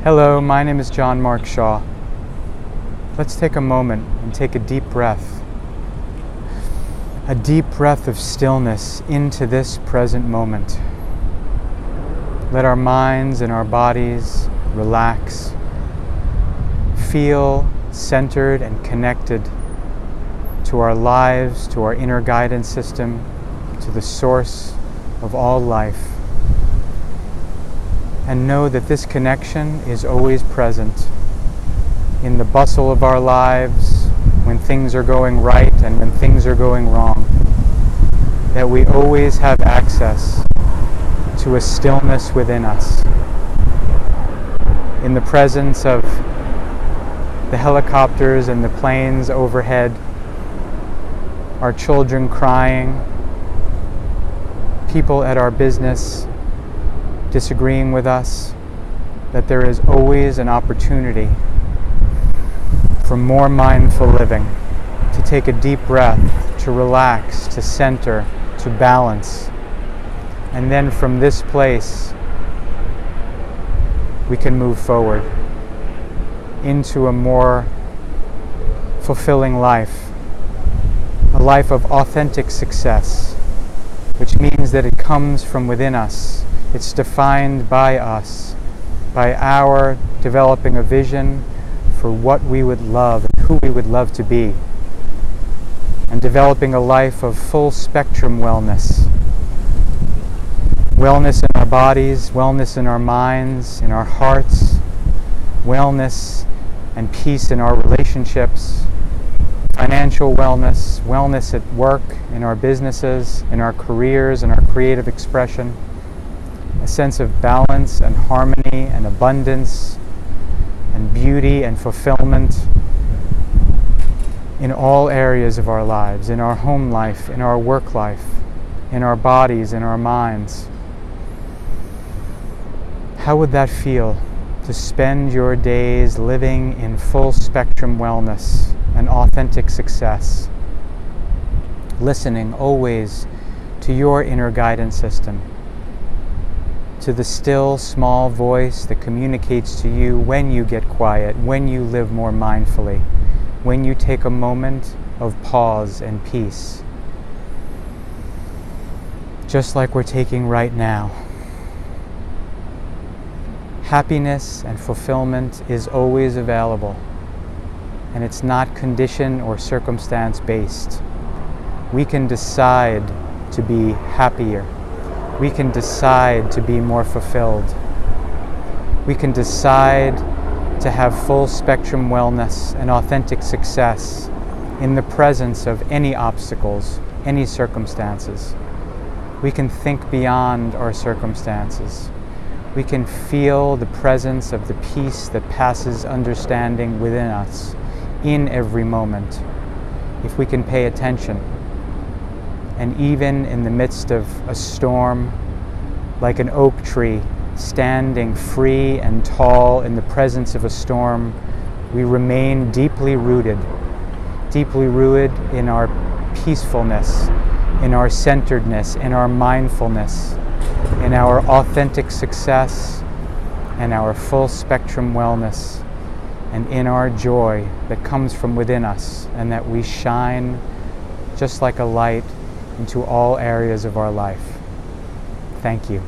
Hello, my name is John Mark Shaw. Let's take a moment and take a deep breath. A deep breath of stillness into this present moment. Let our minds and our bodies relax. Feel centered and connected to our lives, to our inner guidance system, to the source of all life. And know that this connection is always present in the bustle of our lives, when things are going right and when things are going wrong. That we always have access to a stillness within us. In the presence of the helicopters and the planes overhead, our children crying, people at our business disagreeing with us, that there is always an opportunity for more mindful living, to take a deep breath, to relax, to center, to balance. And then from this place, we can move forward into a more fulfilling life, a life of authentic success, which means that it comes from within us. It's defined by us, by our developing a vision for what we would love and who we would love to be, and developing a life of full spectrum wellness. Wellness in our bodies, wellness in our minds, in our hearts, wellness and peace in our relationships, financial wellness, wellness at work, in our businesses, in our careers, in our creative expression, a sense of balance and harmony and abundance and beauty and fulfillment in all areas of our lives, in our home life, in our work life, in our bodies, in our minds. How would that feel to spend your days living in full spectrum wellness and authentic success, listening always to your inner guidance system, to the still small voice that communicates to you when you get quiet, when you live more mindfully, when you take a moment of pause and peace, just like we're taking right now. Happiness and fulfillment is always available, and it's not condition or circumstance based. We can decide to be happier. We can decide to be more fulfilled. We can decide to have full spectrum wellness and authentic success in the presence of any obstacles, any circumstances. We can think beyond our circumstances. We can feel the presence of the peace that passes understanding within us in every moment, if we can pay attention. And even in the midst of a storm, like an oak tree standing free and tall in the presence of a storm, we remain deeply rooted in our peacefulness, in our centeredness, in our mindfulness, in our authentic success, and our full spectrum wellness, and in our joy that comes from within us, and that we shine just like a light into all areas of our life. Thank you.